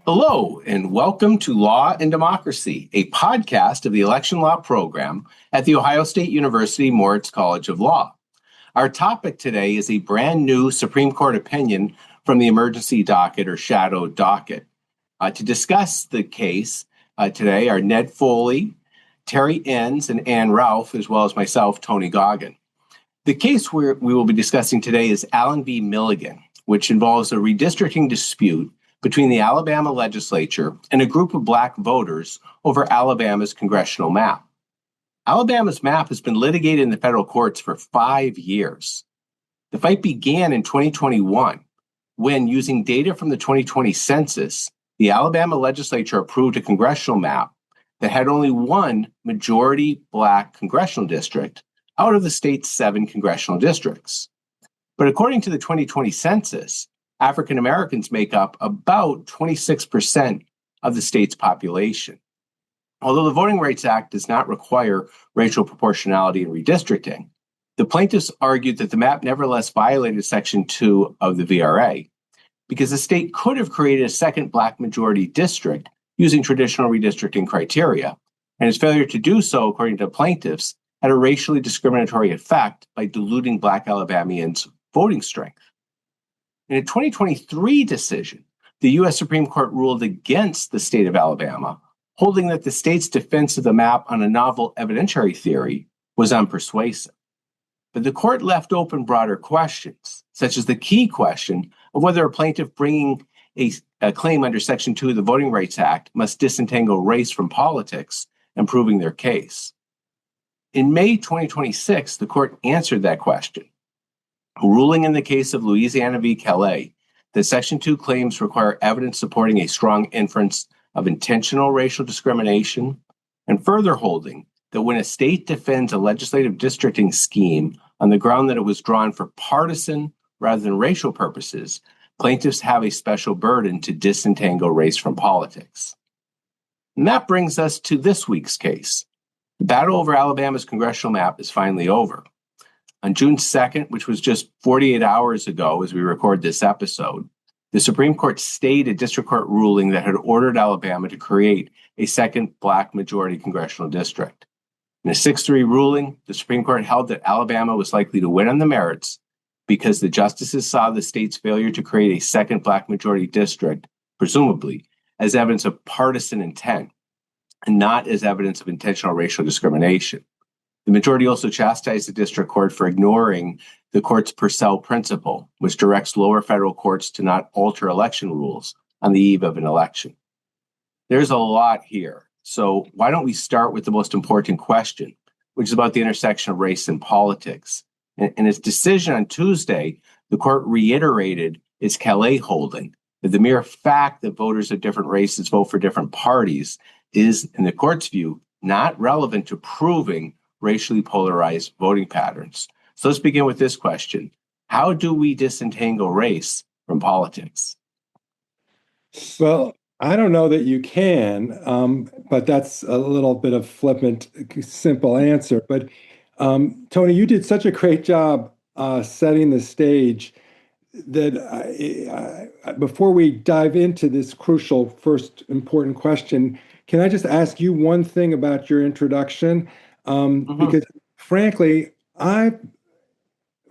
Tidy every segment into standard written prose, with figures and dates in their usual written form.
Hello, and welcome to Law and Democracy, a podcast of the Election Law Program at The Ohio State University Moritz College of Law. Our topic today is a brand new Supreme Court opinion from the emergency docket or shadow docket. To discuss the case today are Ned Foley, Terri Enns, and Ann Ralph, as well as myself, Tony Gaughan. The case we will be discussing today is Allen v. Milligan, which involves a redistricting dispute between the Alabama legislature and a group of Black voters over Alabama's congressional map. Alabama's map has been litigated in the federal courts for 5 years. The fight began in 2021 when, using data from the 2020 census, the Alabama legislature approved a congressional map that had only one majority Black congressional district out of the state's 7 congressional districts. But according to the 2020 census, African Americans make up about 26% of the state's population. Although the Voting Rights Act does not require racial proportionality in redistricting, the plaintiffs argued that the map nevertheless violated Section 2 of the VRA because the state could have created a second Black majority district using traditional redistricting criteria, and its failure to do so, according to plaintiffs, had a racially discriminatory effect by diluting Black Alabamians' voting strength. In a 2023 decision, the U.S. Supreme Court ruled against the state of Alabama, holding that the state's defense of the map on a novel evidentiary theory was unpersuasive. But the court left open broader questions, such as the key question of whether a plaintiff bringing a claim under Section 2 of the Voting Rights Act must disentangle race from politics and proving their case. In May 2026, the court answered that question, ruling in the case of Louisiana v. Callais that Section 2 claims require evidence supporting a strong inference of intentional racial discrimination, and further holding that when a state defends a legislative districting scheme on the ground that it was drawn for partisan rather than racial purposes, plaintiffs have a special burden to disentangle race from politics. And that brings us to this week's case. The battle over Alabama's congressional map is finally over. On June 2nd, which was just 48 hours ago as we record this episode, the Supreme Court stayed a district court ruling that had ordered Alabama to create a second Black majority congressional district. In a 6-3 ruling, the Supreme Court held that Alabama was likely to win on the merits because the justices saw the state's failure to create a second Black majority district, presumably, as evidence of partisan intent and not as evidence of intentional racial discrimination. The majority also chastised the district court for ignoring the court's Purcell principle, which directs lower federal courts to not alter election rules on the eve of an election. There's a lot here, so why don't we start with the most important question, which is about the intersection of race and politics. In its decision on Tuesday, the court reiterated its Callais holding that the mere fact that voters of different races vote for different parties is, in the court's view, not relevant to proving racially polarized voting patterns. So let's begin with this question. How do we disentangle race from politics? Well, I don't know that you can, but that's a little bit of flippant, simple answer. But Tony, you did such a great job setting the stage that before we dive into this crucial first important question, can I just ask you one thing about your introduction? Because frankly,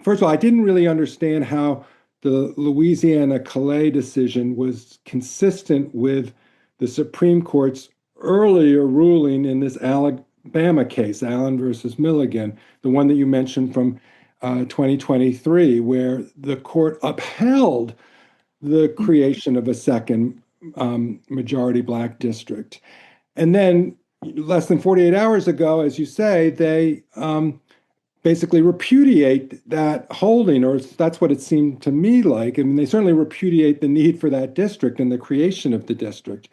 first of all, I didn't really understand how the Louisiana Callais decision was consistent with the Supreme Court's earlier ruling in this Alabama case, Allen versus Milligan, the one that you mentioned from 2023, where the court upheld the creation of a second majority Black district. And then less than 48 hours ago, as you say, they basically repudiate that holding, or that's what it seemed to me like. I mean, they certainly repudiate the need for that district and the creation of the district.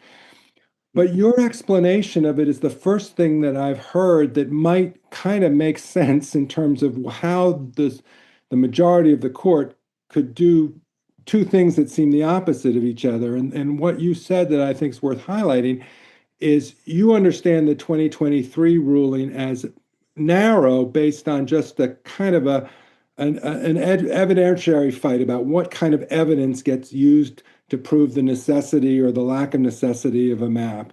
But your explanation of it is the first thing that I've heard that might kind of make sense in terms of how the majority of the court could do two things that seem the opposite of each other. And what you said that I think is worth highlighting is you understand the 2023 ruling as narrow based on just a kind of an evidentiary fight about what kind of evidence gets used to prove the necessity or the lack of necessity of a map.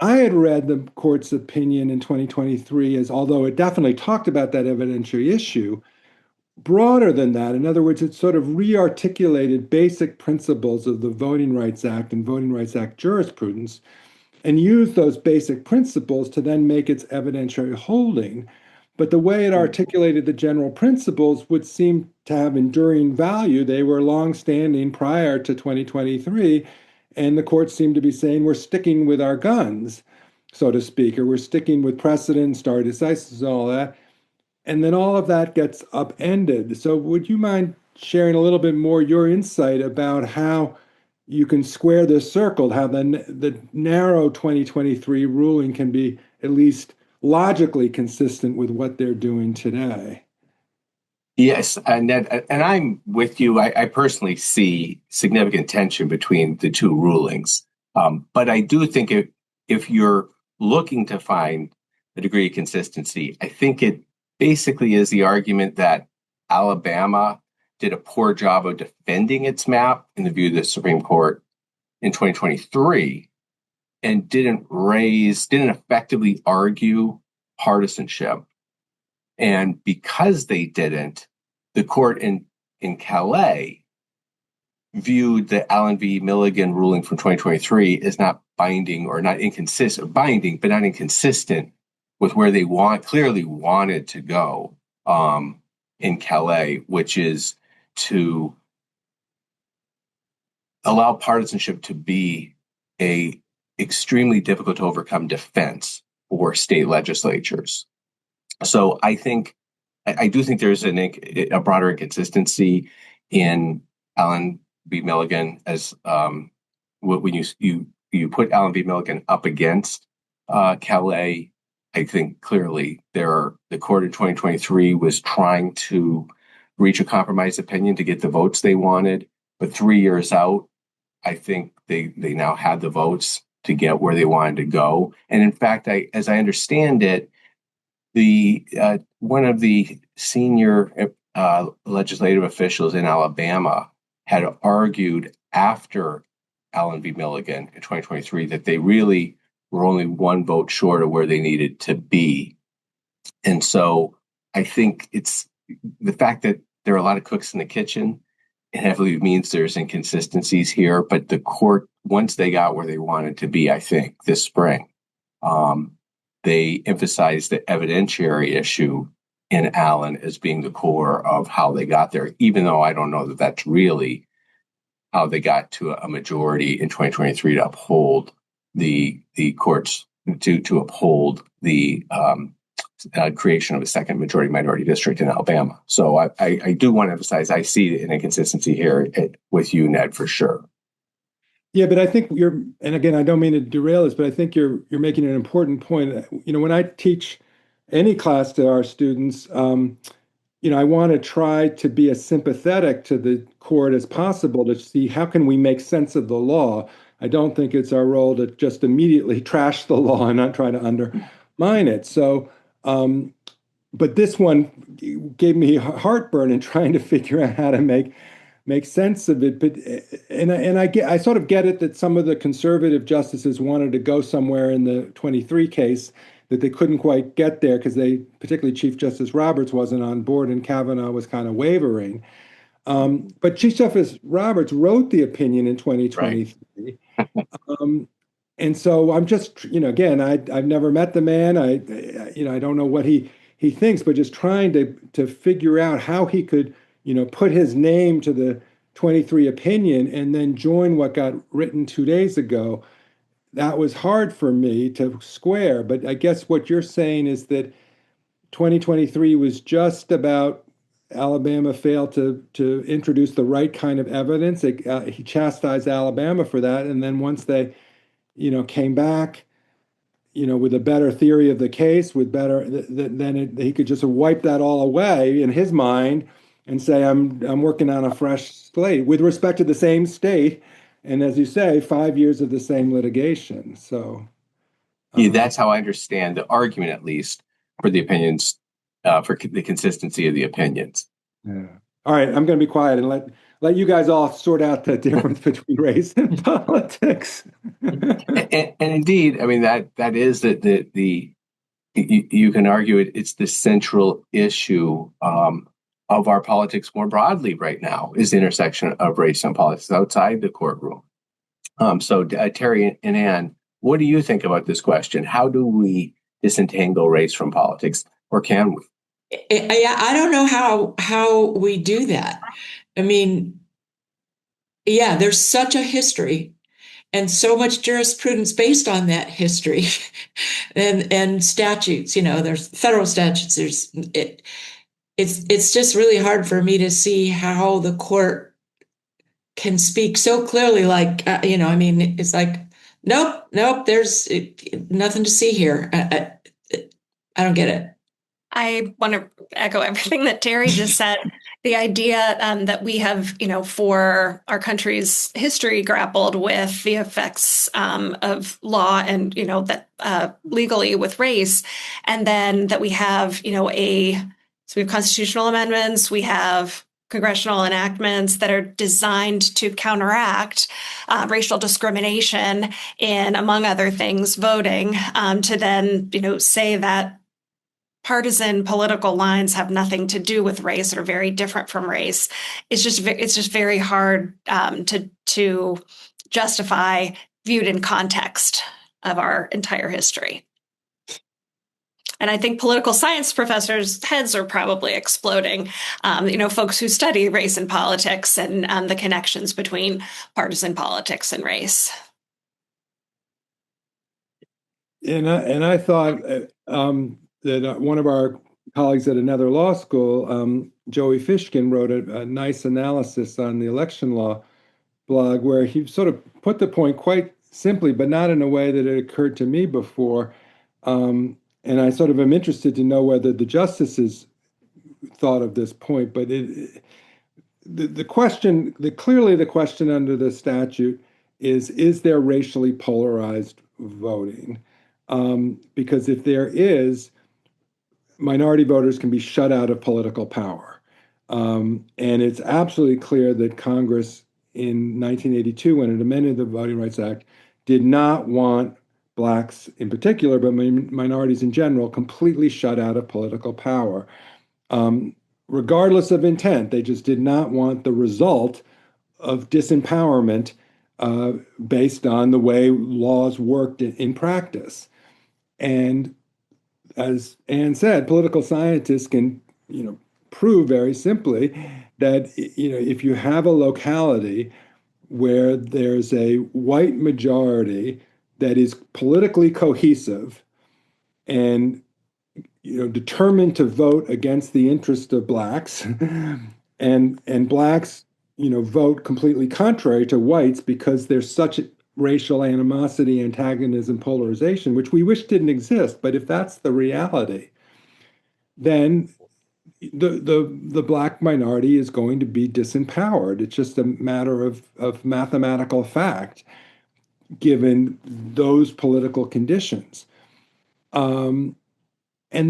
I had read the court's opinion in 2023 as, although it definitely talked about that evidentiary issue, broader than that. In other words, it sort of re-articulated basic principles of the Voting Rights Act and Voting Rights Act jurisprudence and used those basic principles to then make its evidentiary holding. But the way it articulated the general principles would seem to have enduring value. They were long-standing prior to 2023, and the court seemed to be saying we're sticking with our guns, so to speak, or we're sticking with precedent, stare decisis, and all that. And then all of that gets upended. So would you mind sharing a little bit more your insight about how you can square this circle, how the narrow 2023 ruling can be at least logically consistent with what they're doing today? Yes, Ned, and I'm with you. I personally see significant tension between the two rulings. But I do think if you're looking to find a degree of consistency, I think it basically is the argument that Alabama did a poor job of defending its map in the view of the Supreme Court in 2023 and didn't effectively argue partisanship. And because they didn't, the court in Callais viewed the Allen v. Milligan ruling from 2023 as not binding or not inconsistent, binding, but not inconsistent with where they clearly wanted to go in Callais, which is to allow partisanship to be a extremely difficult to overcome defense for state legislatures. So I do think there's a broader inconsistency in Allen v. Milligan as when you put Allen v. Milligan up against Callais. I think clearly the court in 2023 was trying to reach a compromise opinion to get the votes they wanted, but 3 years out, I think they now had the votes to get where they wanted to go. And in fact, as I understand it, one of the senior legislative officials in Alabama had argued after Allen v. Milligan in 2023 that they really were only one vote short of where they needed to be. And so I think it's the fact that there are a lot of cooks in the kitchen. It heavily means there's inconsistencies here, but the court, once they got where they wanted to be, I think this spring, they emphasized the evidentiary issue in Allen as being the core of how they got there, even though I don't know that that's really how they got to a majority in 2023 to uphold the courts, to uphold the creation of a second majority minority district in Alabama. So I do want to emphasize, I see an inconsistency here with you, Ned, for sure. Yeah, but I think and again, I don't mean to derail this, but I think you're making an important point. When I teach any class to our students, I want to try to be as sympathetic to the court as possible to see how can we make sense of the law. I don't think it's our role to just immediately trash the law and not try to undermine it. So, but this one gave me heartburn in trying to figure out how to make sense of it. But I sort of get it that some of the conservative justices wanted to go somewhere in the 23 case that they couldn't quite get there because particularly Chief Justice Roberts wasn't on board and Kavanaugh was kind of wavering. But Chief Justice Roberts wrote the opinion in 2023. Right. And so I'm just, again, I've never met the man. I don't know what he thinks, but just trying to figure out how he could, put his name to the 23 opinion and then join what got written 2 days ago. That was hard for me to square. But I guess what you're saying is that 2023 was just about Alabama failed to introduce the right kind of evidence. He chastised Alabama for that. And then once they, came back, with a better theory of the case, then he could just wipe that all away in his mind and say, I'm working on a fresh slate with respect to the same state. And as you say, 5 years of the same litigation. So yeah, that's how I understand the argument, at least for the opinions, for the consistency of the opinions. Yeah. All right, I'm going to be quiet and let you guys all sort out the difference between race and politics. And indeed, I mean that is the you can argue it's the central issue of our politics more broadly right now is the intersection of race and politics outside the courtroom. Terri and Ann, what do you think about this question? How do we disentangle race from politics, or can we? I don't know how we do that. I mean, yeah, there's such a history and so much jurisprudence based on that history and statutes, there's federal statutes, it's just really hard for me to see how the court can speak so clearly, like, it's like, nope, there's nothing to see here. I don't get it. I want to echo everything that Terri just said. The idea that we have, for our country's history, grappled with the effects of law and, that legally with race, and then that we have, so we have constitutional amendments, we have congressional enactments that are designed to counteract racial discrimination in, among other things, voting, to then, say that partisan political lines have nothing to do with race or very different from race. It's just very hard to justify viewed in context of our entire history. And I think political science professors' heads are probably exploding. Folks who study race and politics and the connections between partisan politics and race. And I thought that one of our colleagues at another law school, Joey Fishkin, wrote a nice analysis on the election law blog where he sort of put the point quite simply, but not in a way that had occurred to me before. And I sort of am interested to know whether the justices thought of this point. But the question under the statute is there racially polarized voting? Because if there is, minority voters can be shut out of political power. And it's absolutely clear that Congress in 1982, when it amended the Voting Rights Act, did not want Blacks in particular, but minorities in general, completely shut out of political power. Regardless of intent, they just did not want the result of disempowerment based on the way laws worked in practice. And as Ann said, political scientists can, prove very simply that, if you have a locality where there's a white majority that is politically cohesive and, determined to vote against the interest of Blacks, and Blacks, vote completely contrary to whites because there's such racial animosity, antagonism, polarization, which we wish didn't exist. But if that's the reality, then the Black minority is going to be disempowered. It's just a matter of mathematical fact, given those political conditions. And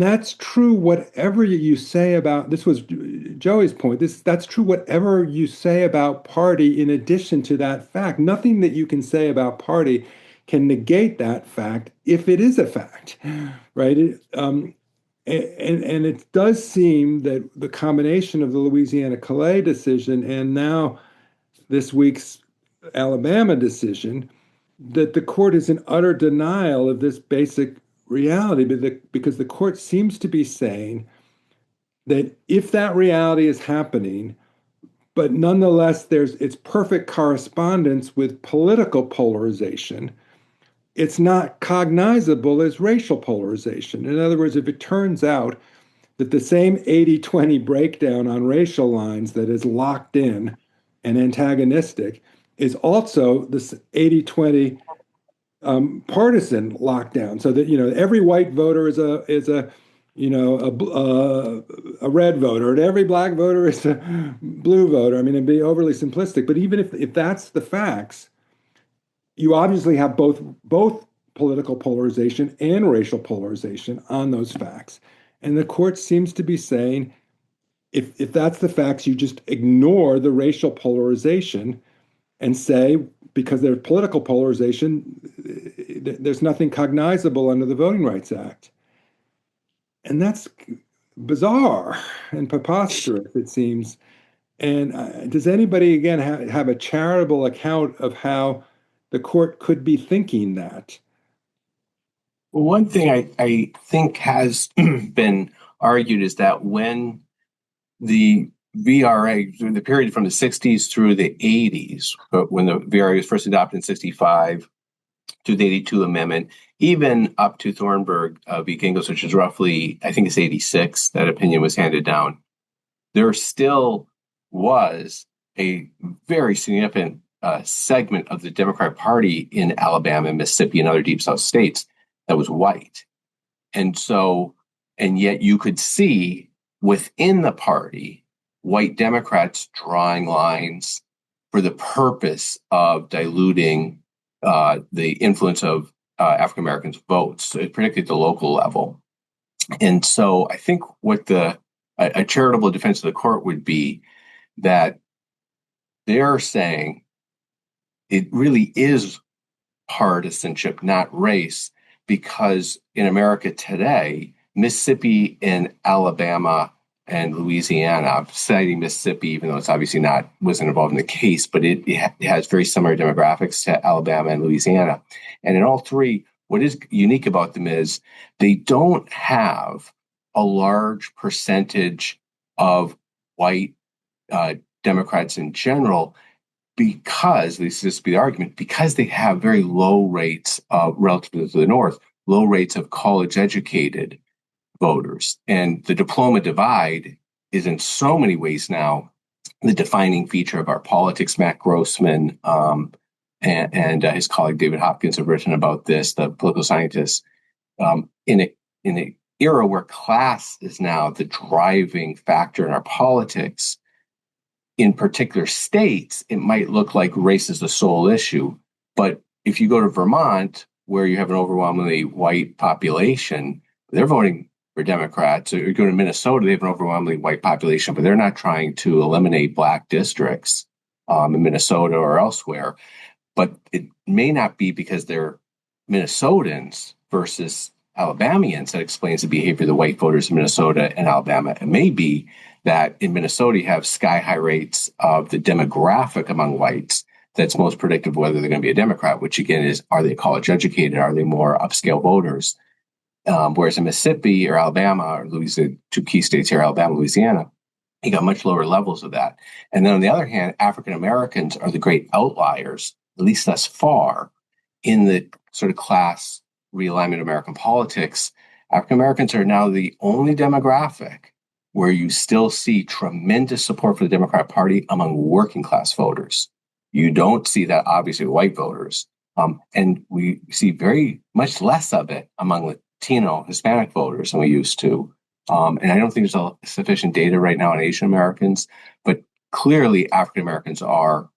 that's true whatever you say about, this was Joey's point, that's true whatever you say about party in addition to that fact. Nothing that you can say about party can negate that fact if it is a fact, right? And it does seem that the combination of the Louisiana Callais decision and now this week's Alabama decision, that the court is in utter denial of this basic reality, because the court seems to be saying that if that reality is happening, but nonetheless it's perfect correspondence with political polarization, it's not cognizable as racial polarization. In other words, if it turns out that the same 80-20 breakdown on racial lines that is locked in and antagonistic is also this 80-20 partisan lockdown, so that every white voter is a red voter, and every Black voter is a blue voter. I mean, it'd be overly simplistic, but even if that's the facts, you obviously have both political polarization and racial polarization on those facts. And the court seems to be saying if that's the facts, you just ignore the racial polarization and say, because there's political polarization, there's nothing cognizable under the Voting Rights Act. And that's bizarre and preposterous, it seems. And does anybody, again, have a charitable account of how the court could be thinking that? Well, one thing I think has been argued is that when the VRA, the period from the 60s through the 80s, when the VRA was first adopted in 65, to the 82 Amendment, even up to Thornburg v. Gingles, which is roughly, I think it's 86, that opinion was handed down, there still was a very significant segment of the Democratic Party in Alabama, Mississippi, and other deep South states that was white. And yet you could see within the party, white Democrats drawing lines for the purpose of diluting the influence of African Americans' votes, particularly at the local level. And so I think what a charitable defense of the court would be that they're saying it really is partisanship, not race, because in America today, Mississippi and Alabama and Louisiana, I'm citing Mississippi, even though it's obviously wasn't involved in the case, but it has very similar demographics to Alabama and Louisiana. And in all three, what is unique about them is they don't have a large percentage of white Democrats in general, because, at least this would be the argument, because they have very low rates relative to the North, low rates of college-educated voters. And the diploma divide is in so many ways now the defining feature of our politics. Matt Grossman and his colleague David Hopkins have written about this, the political scientists, in an era where class is now the driving factor in our politics. In particular states, it might look like race is the sole issue. But if you go to Vermont, where you have an overwhelmingly white population, they're voting for Democrats. Or you go to Minnesota, they have an overwhelmingly white population, but they're not trying to eliminate black districts in Minnesota or elsewhere. But it may not be because they're Minnesotans versus Alabamians that explains the behavior of the white voters in Minnesota and Alabama. It may be that in Minnesota, you have sky-high rates of the demographic among whites that's most predictive of whether they're going to be a Democrat, which again is, are they college-educated? Are they more upscale voters? Whereas in Mississippi or Alabama, or Louisiana, two key states here, Alabama, Louisiana, you got much lower levels of that. And then on the other hand, African Americans are the great outliers, at least thus far, in the sort of class realignment of American politics. African Americans are now the only demographic where you still see tremendous support for the Democratic Party among working class voters. You don't see that obviously with white voters. And we see very much less of it among Latino, Hispanic voters than we used to. And I don't think there's sufficient data right now on Asian Americans, but clearly African Americans are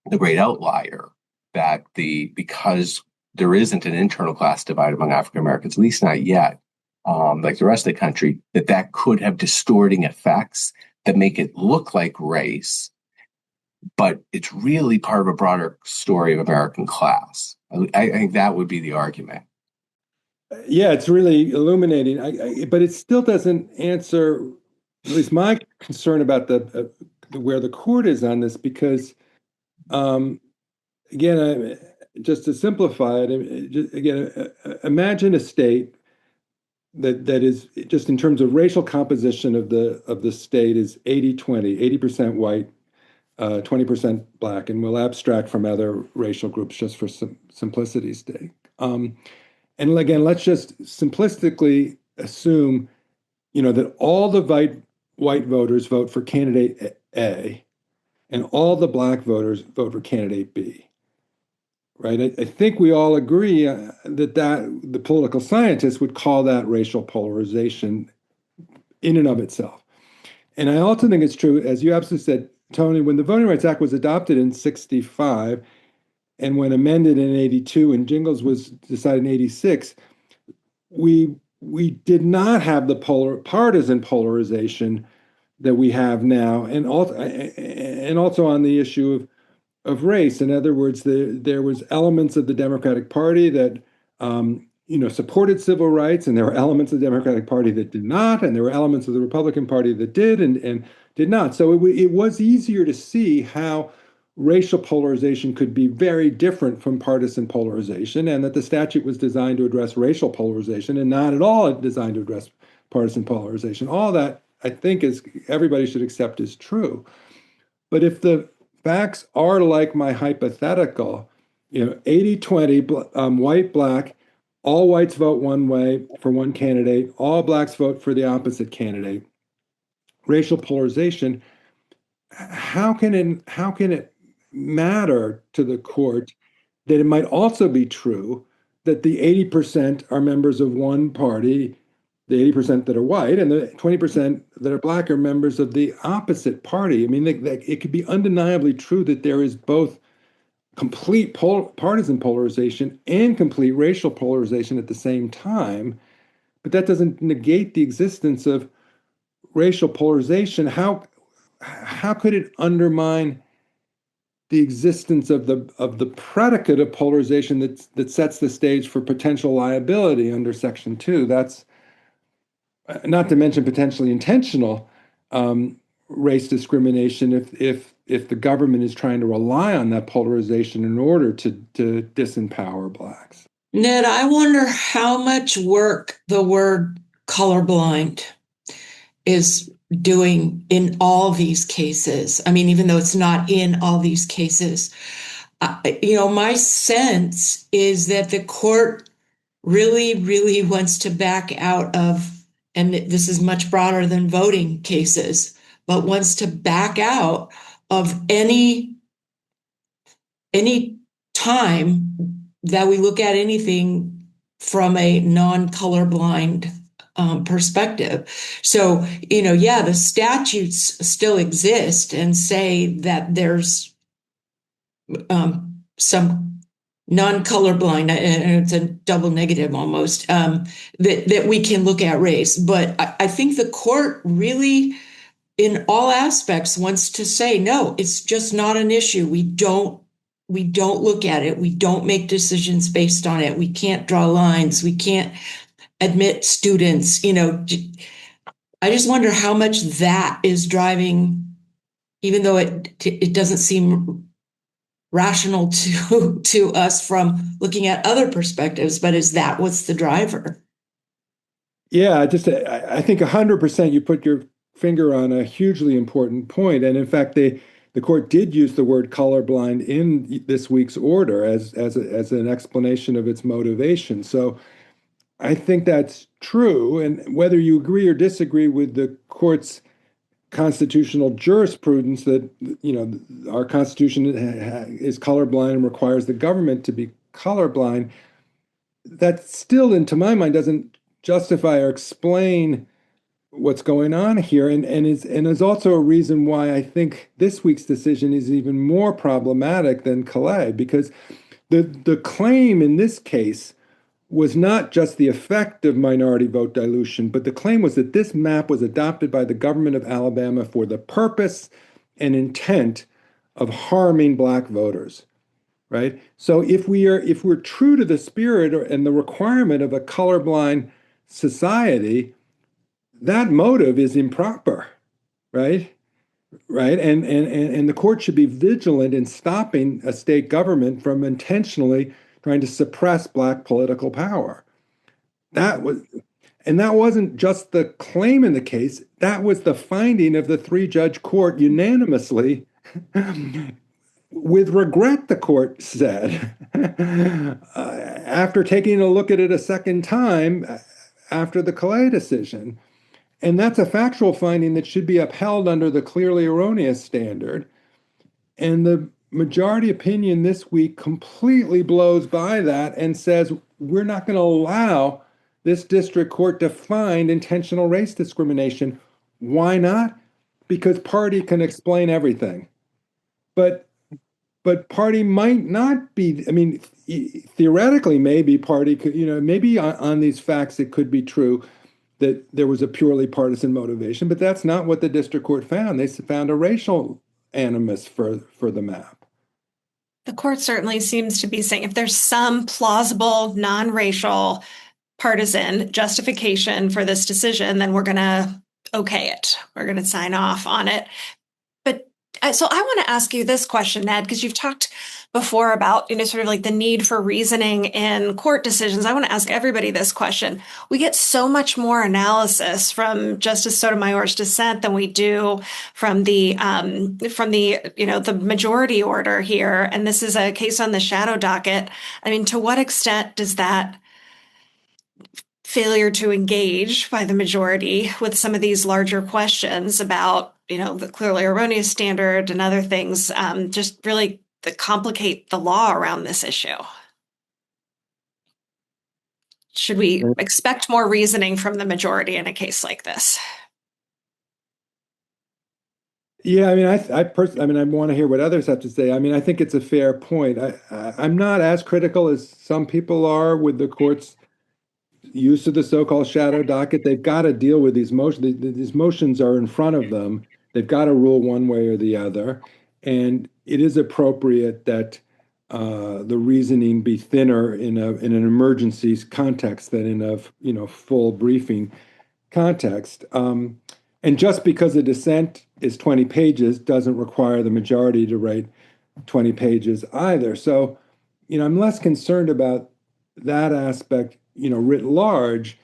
the great outlier because there isn't an internal class divide among African Americans, at least not yet, like the rest of the country, that could have distorting effects that make it look like race, but it's really part of a broader story of American class. I think that would be the argument. Yeah, it's really illuminating, but it still doesn't answer, at least my concern about where the court is on this, because, again, just to simplify it, imagine a state that is, just in terms of racial composition of the state, is 80-20, 80% white, 20% black, and we'll abstract from other racial groups just for simplicity's sake. And again, let's just simplistically assume, that all the white voters vote for candidate A, and all the black voters vote for candidate B. Right? I think we all agree that the political scientists would call that racial polarization in and of itself. And I also think it's true, as you absolutely said, Tony, when the Voting Rights Act was adopted in 65 and when amended in 82 and Jingles was decided in 86, we did not have the partisan polarization that we have now, and also on the issue of race. In other words, there was elements of the Democratic Party that supported civil rights, and there were elements of the Democratic Party that did not, and there were elements of the Republican Party that did and did not. So it was easier to see how racial polarization could be very different from partisan polarization, and that the statute was designed to address racial polarization and not at all designed to address partisan polarization. All that, I think, is everybody should accept is true. But if the facts are like my hypothetical, 80-20, white, black, all whites vote one way for one candidate, all blacks vote for the opposite candidate, racial polarization, how can it matter to the court that it might also be true that the 80% are members of one party, the 80% that are white, and the 20% that are black are members of the opposite party? I mean, it could be undeniably true that there is both complete partisan polarization and complete racial polarization at the same time, but that doesn't negate the existence of racial polarization. How could it undermine the existence of the predicate of polarization that sets the stage for potential liability under Section 2? That's not to mention potentially intentional race discrimination if the government is trying to rely on that polarization in order to disempower blacks. Ned, I wonder how much work the word colorblind is doing in all these cases. I mean, even though it's not in all these cases, my sense is that the court really, really wants to back out of, and this is much broader than voting cases, but wants to back out of any time that we look at anything from a non-colorblind perspective. So, the statutes still exist and say that there's some non-colorblind, and it's a double negative almost, that we can look at race. But I think the court really, in all aspects, wants to say, no, it's just not an issue. We don't look at it. We don't make decisions based on it. We can't draw lines. We can't admit students. I just wonder how much that is driving, even though it doesn't seem rational to us from looking at other perspectives, but is that what's the driver? Yeah, I think 100% you put your finger on a hugely important point. And in fact, the court did use the word colorblind in this week's order as an explanation of its motivation. So I think that's true. And whether you agree or disagree with the court's constitutional jurisprudence that, our Constitution is colorblind and requires the government to be colorblind, that still, to my mind, doesn't justify or explain what's going on here, and is also a reason why I think this week's decision is even more problematic than Callais, because the claim in this case was not just the effect of minority vote dilution, but the claim was that this map was adopted by the government of Alabama for the purpose and intent of harming black voters, right? So if we're true to the spirit and the requirement of a colorblind society, that motive is improper, right? Right, and the court should be vigilant in stopping a state government from intentionally trying to suppress black political power. That wasn't just the claim in the case. That was the finding of the three-judge court unanimously. With regret, the court said, after taking a look at it a second time after the Callais decision. And that's a factual finding that should be upheld under the clearly erroneous standard. And the majority opinion this week completely blows by that and says we're not going to allow this district court to find intentional race discrimination. Why not? Because party can explain everything. But party might not be, I mean, theoretically, maybe party could, maybe on these facts it could be true. that there was a purely partisan motivation, but that's not what the district court found. They found a racial animus for the map. The court certainly seems to be saying if there's some plausible, non-racial, partisan justification for this decision, then we're going to okay it. We're going to sign off on it. But so I want to ask you this question, Ned, because you've talked before about, sort of like the need for reasoning in court decisions. I want to ask everybody this question. We get so much more analysis from Justice Sotomayor's dissent than we do from the the majority order here. And this is a case on the shadow docket. I mean, to what extent does that failure to engage by the majority with some of these larger questions about, the clearly erroneous standard and other things, just really complicate the law around this issue? Should we expect more reasoning from the majority in a case like this? Yeah, I mean, I want to hear what others have to say. I mean, I think it's a fair point. I'm not as critical as some people are with the court's use of the so-called shadow docket. They've got to deal with these motions. These motions are in front of them. They've got to rule one way or the other. And it is appropriate that the reasoning be thinner in an emergency context than in a full briefing context. And just because a dissent is 20 pages doesn't require the majority to write 20 pages either. So, I'm less concerned about that aspect, writ large,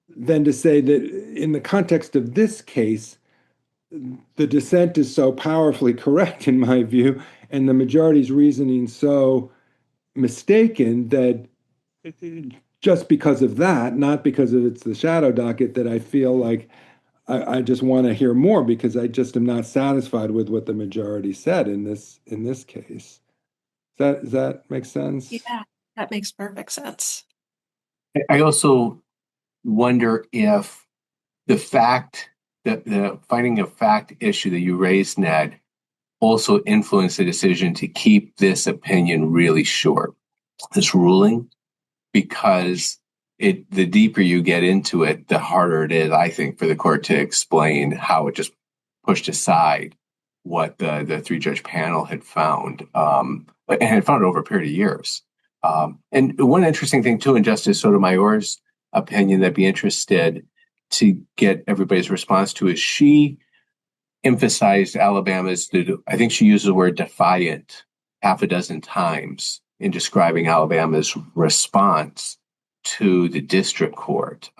than to say that in the context of this case, the dissent is so powerfully correct, in my view, and the majority's reasoning so mistaken that just because of that, not because of it's the shadow docket, that I feel like I just want to hear more, because I just am not satisfied with what the majority said in this case. Does that make sense? Yeah, that makes perfect sense. I also wonder if the fact that the finding of fact issue that you raised, Ned, also influenced the decision to keep this opinion really short, this ruling, because the deeper you get into it, the harder it is, I think, for the court to explain how it just pushed aside what the three-judge panel had found, and had found over a period of years. And one interesting thing, too, in Justice Sotomayor's opinion that I'd be interested to get everybody's response to is she emphasized Alabama's, I think she used the word defiant half a dozen times in describing Alabama's response to the district court.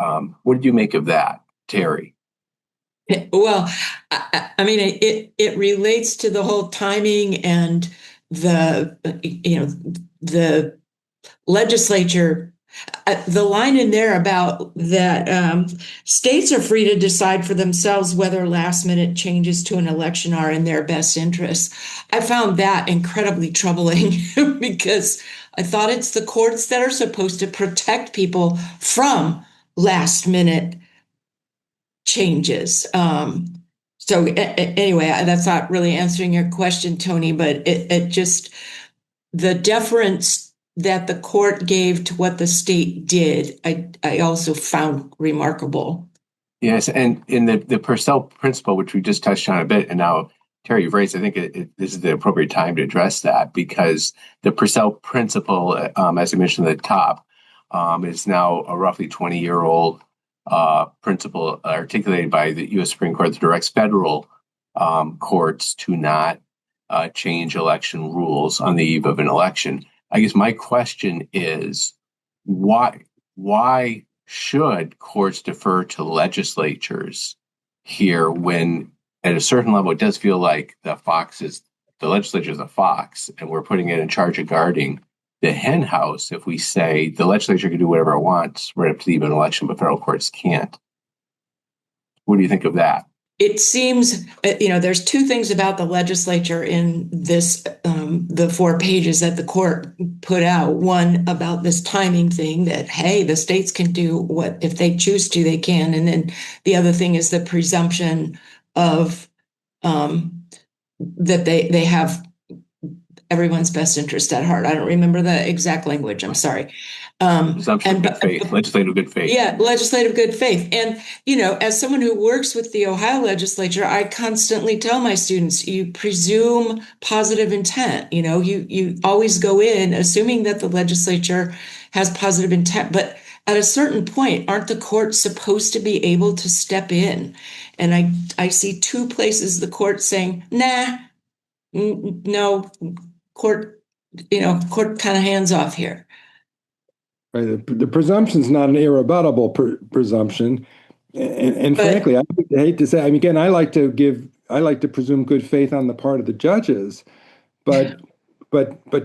What did you make of that, Terri? Well, I mean, it relates to the whole timing and the legislature. The line in there about that states are free to decide for themselves whether last-minute changes to an election are in their best interest. I found that incredibly troubling because I thought it's the courts that are supposed to protect people from last-minute changes. So anyway, that's not really answering your question, Tony, but it just, the deference that the court gave to what the state did, I also found remarkable. Yes, and in the Purcell principle, which we just touched on a bit, and now Terri, you've raised, I think this is the appropriate time to address that, because the Purcell principle, as I mentioned at the top, is now a roughly 20-year-old principle articulated by the U.S. Supreme Court that directs federal courts to not change election rules on the eve of an election. I guess my question is, why should courts defer to legislatures here when at a certain level it does feel like the legislature is a fox and we're putting it in charge of guarding the hen house if we say the legislature can do whatever it wants right up to the eve of an election, but federal courts can't? What do you think of that? It seems, there's two things about the legislature in this, the 4 pages that the court put out. One about this timing thing that, hey, the states can do what, if they choose to, they can. And then the other thing is the presumption of that they have everyone's best interest at heart. I don't remember the exact language. I'm sorry. Presumption of good faith, legislative good faith. Yeah, legislative good faith. And, as someone who works with the Ohio legislature, I constantly tell my students, you presume positive intent. You always go in assuming that the legislature has positive intent. But at a certain point, aren't the courts supposed to be able to step in? And I see two places the court saying, nah, no, court kind of hands off here. Right. The presumption is not an irrebuttable presumption, and frankly, I hate to say. I mean, again, I like to presume good faith on the part of the judges, but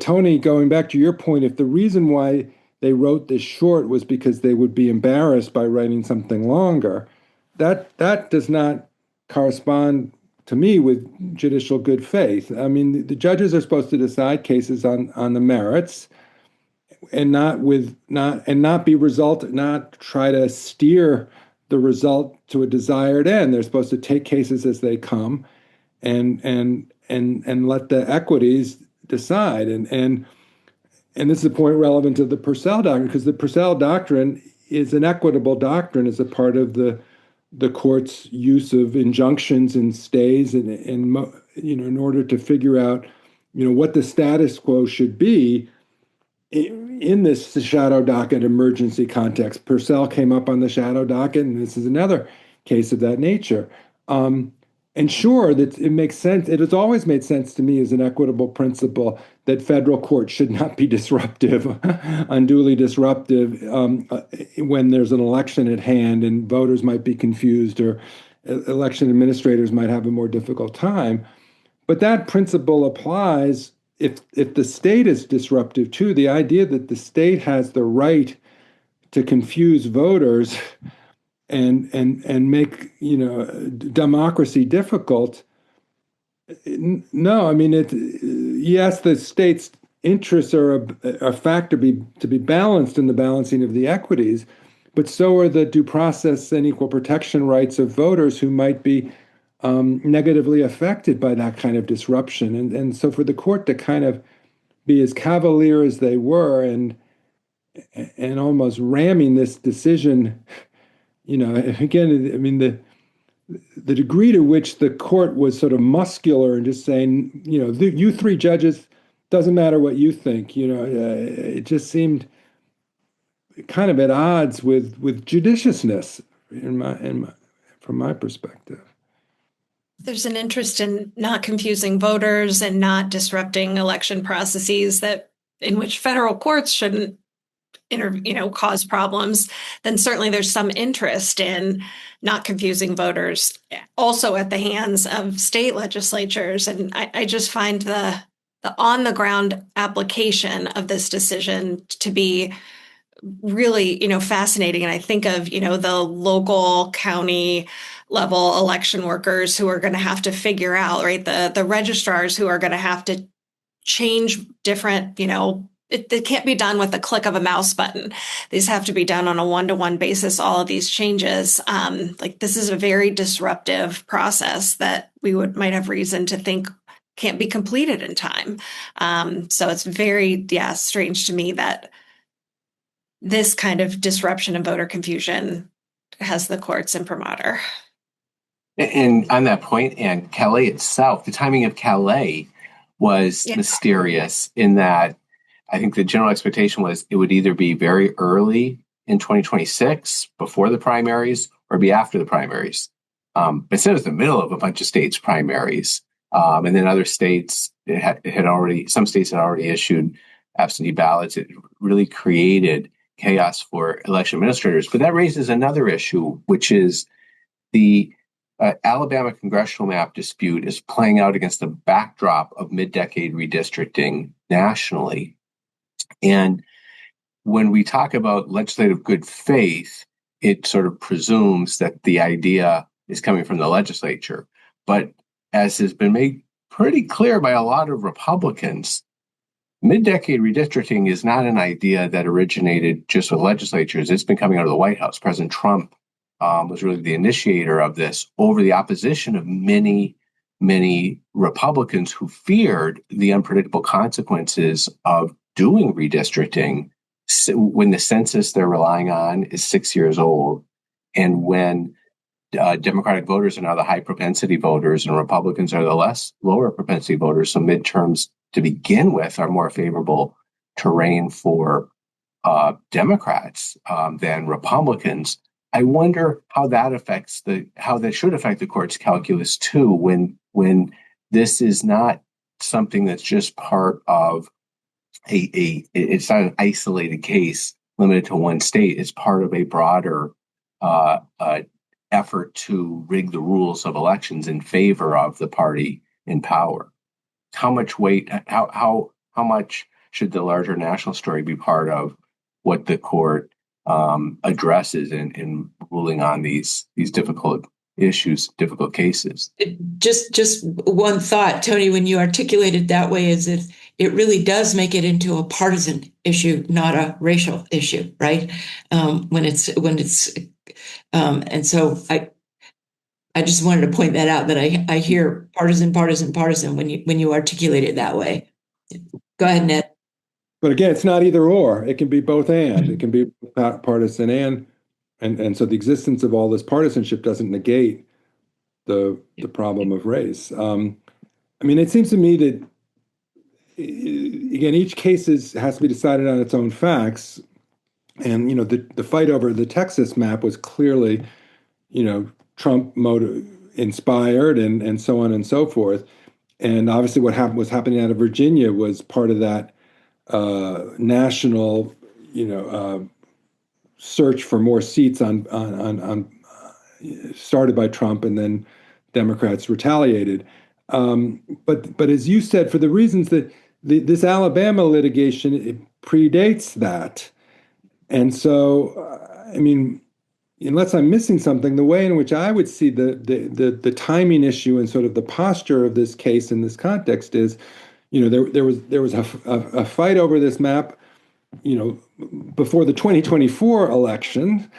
Tony, going back to your point, if the reason why they wrote this short was because they would be embarrassed by writing something longer, that does not correspond to me with judicial good faith. I mean, the judges are supposed to decide cases on the merits, and not try to steer the result to a desired end. They're supposed to take cases as they come, and let the equities decide. And this is a point relevant to the Purcell doctrine, because the Purcell doctrine is an equitable doctrine as a part of the court's use of injunctions and stays, and in order to figure out what the status quo should be in this shadow docket emergency context. Purcell came up on the shadow docket, and this is another case of that nature. And sure, that it makes sense. It has always made sense to me as an equitable principle that federal courts should not be disruptive, unduly disruptive, when there's an election at hand and voters might be confused, or election administrators might have a more difficult time. But that principle applies if the state is disruptive too. The idea that the state has the right to confuse voters and make democracy difficult. No, I mean yes, the state's interests are a factor to be balanced in the balancing of the equities, but so are the due process and equal protection rights of voters who might be negatively affected by that kind of disruption. And so for the court to kind of be as cavalier as they were and almost ramming this decision, again, I mean, the degree to which the court was sort of muscular and just saying, you three judges, doesn't matter what you think, it just seemed kind of at odds with judiciousness from my perspective. There's an interest in not confusing voters and not disrupting election processes in which federal courts shouldn't cause problems. Then certainly there's some interest in not confusing voters also at the hands of state legislatures. And I just find the on the ground application of this decision to be really, fascinating. And I think of, the local county level election workers who are going to have to figure out, right, the registrars who are going to have to change different, it can't be done with the click of a mouse button. These have to be done on a one-to-one basis, all of these changes. This is a very disruptive process that we might have reason to think can't be completed in time. So it's very, strange to me that this kind of disruption and voter confusion has the court's imprimatur. And on that point, and Callais itself, the timing of Callais was mysterious in that I think the general expectation was it would either be very early in 2026, before the primaries, or be after the primaries. But instead it was the middle of a bunch of states' primaries. And then other states, some states had already issued absentee ballots. It really created chaos for election administrators. But that raises another issue, which is the Alabama congressional map dispute is playing out against the backdrop of mid-decade redistricting nationally. And when we talk about legislative good faith, it sort of presumes that the idea is coming from the legislature. But as has been made pretty clear by a lot of Republicans, mid-decade redistricting is not an idea that originated just with legislatures. It's been coming out of the White House. President Trump was really the initiator of this over the opposition of many, many Republicans who feared the unpredictable consequences of doing redistricting when the census they're relying on is 6 years old, and when Democratic voters are now the high propensity voters and Republicans are the lower propensity voters, so midterms to begin with are more favorable terrain for Democrats than Republicans. I wonder how that should affect the court's calculus too, when this is not something that's just part of it's not an isolated case limited to one state. It's part of a broader effort to rig the rules of elections in favor of the party in power. How much weight? How much should the larger national story be part of what the court addresses in ruling on these difficult issues, difficult cases? Just one thought, Tony, when you articulate it that way, is that it really does make it into a partisan issue, not a racial issue, right? And so I just wanted to point that out, that I hear partisan when you articulate it that way. Go ahead, Ned. But again, it's not either or. It can be both and. It can be partisan and so the existence of all this partisanship doesn't negate the problem of race. I mean, it seems to me that again, each case has to be decided on its own facts. And the fight over the Texas map was clearly, Trump inspired and so on and so forth. And obviously, what was happening out of Virginia was part of that national, search for more seats on started by Trump, and then Democrats retaliated. But as you said, for the reasons that this Alabama litigation, it predates that. And so, I mean, unless I'm missing something, the way in which I would see the timing issue and sort of the posture of this case in this context is, there was a fight over this map, before the 2024 election.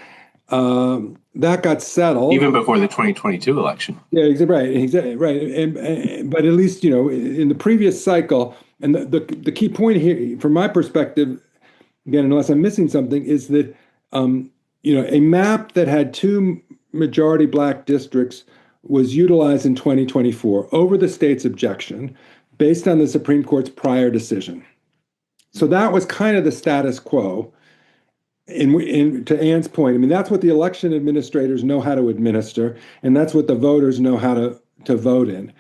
That got settled. Even before the 2022 election. Yeah, exactly, right. And but at least, in the previous cycle, and the key point here, from my perspective, again, unless I'm missing something, is that a map that had two majority black districts was utilized in 2024 over the state's objection, based on the Supreme Court's prior decision. So that was kind of the status quo. And to Ann's point, I mean, that's what the election administrators know how to administer, and that's what the voters know how to vote in.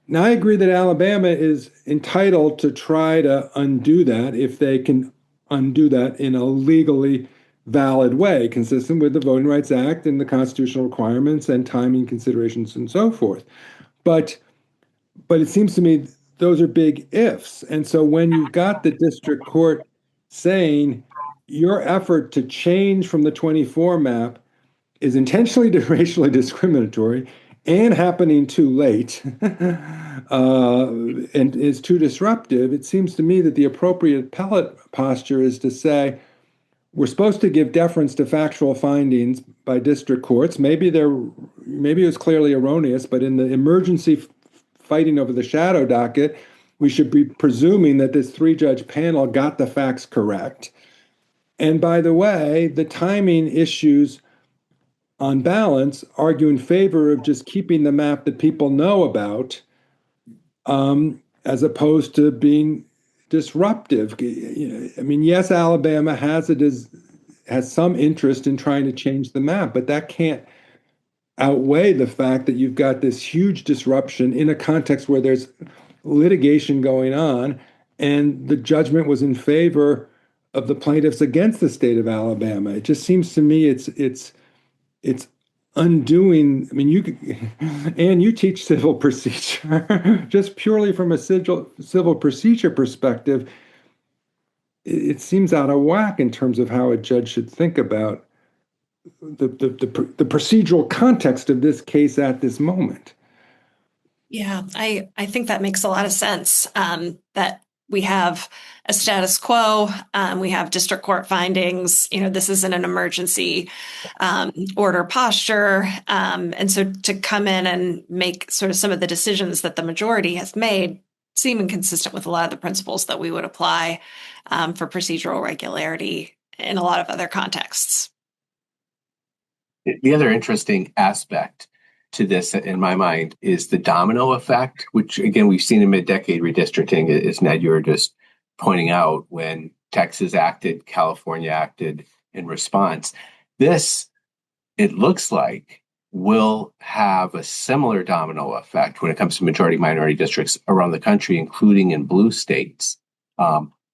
Now, I agree that Alabama is entitled to try to undo that if they can undo that in a legally valid way, consistent with the Voting Rights Act and the constitutional requirements and timing considerations and so forth. But it seems to me those are big ifs. And so when you've got the district court saying your effort to change from the 24 map is intentionally racially discriminatory and happening too late and is too disruptive, it seems to me that the appropriate appellate posture is to say, we're supposed to give deference to factual findings by district courts. Maybe it was clearly erroneous, but in the emergency fighting over the shadow docket, we should be presuming that this 3-judge panel got the facts correct. And by the way, the timing issues on balance argue in favor of just keeping the map that people know about, as opposed to being disruptive. I mean, yes, Alabama has some interest in trying to change the map, but that can't outweigh the fact that you've got this huge disruption in a context where there's litigation going on, and the judgment was in favor of the plaintiffs against the state of Alabama. It just seems to me it's undoing. I mean, you teach civil procedure. Just purely from a civil procedure perspective, it seems out of whack in terms of how a judge should think about the procedural context of this case at this moment. Yeah, I think that makes a lot of sense, that we have a status quo, we have district court findings, this isn't an emergency order posture. And so to come in and make sort of some of the decisions that the majority has made seem inconsistent with a lot of the principles that we would apply for procedural regularity in a lot of other contexts. The other interesting aspect to this, in my mind, is the domino effect, which, again, we've seen in mid-decade redistricting, as Ned, you were just pointing out, when Texas acted, California acted in response. This, it looks like, will have a similar domino effect when it comes to majority-minority districts around the country, including in blue states.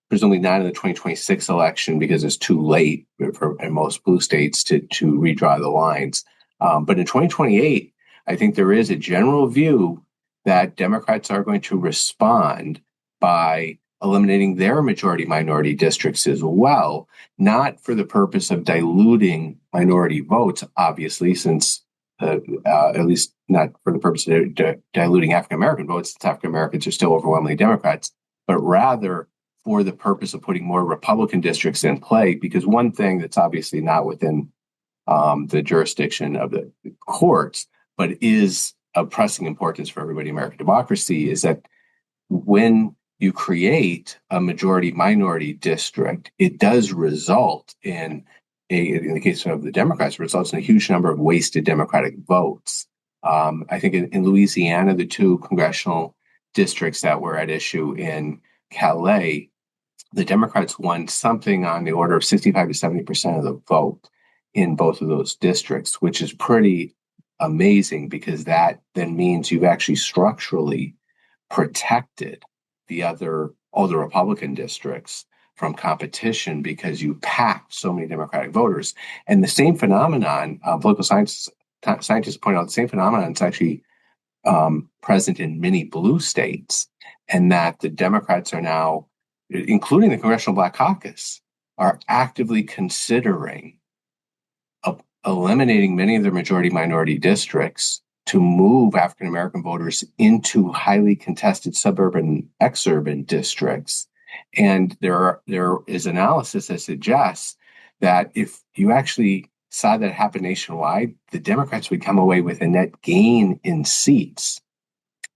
Presumably not in the 2026 election because it's too late in most blue states to redraw the lines. But in 2028, I think there is a general view that Democrats are going to respond by eliminating their majority-minority districts as well, not for the purpose of diluting minority votes, obviously, since at least not for the purpose of diluting African-American votes, since African-Americans are still overwhelmingly Democrats, but rather for the purpose of putting more Republican districts in play. Because one thing that's obviously not within the jurisdiction of the courts, but is of pressing importance for everybody in American democracy, is that when you create a majority-minority district, it does result in the case of the Democrats, results in a huge number of wasted Democratic votes. I think in Louisiana, the two congressional districts that were at issue in Callais, the Democrats won something on the order of 65 to 70% of the vote in both of those districts, which is pretty amazing because that then means you've actually structurally protected all the Republican districts from competition because you packed so many Democratic voters. And the same phenomenon, political scientists point out, the same phenomenon is actually present in many blue states, and that the Democrats are now, including the Congressional Black Caucus, are actively considering eliminating many of their majority-minority districts to move African-American voters into highly contested suburban, exurban districts. And there is analysis that suggests that if you actually saw that happen nationwide, the Democrats would come away with a net gain in seats.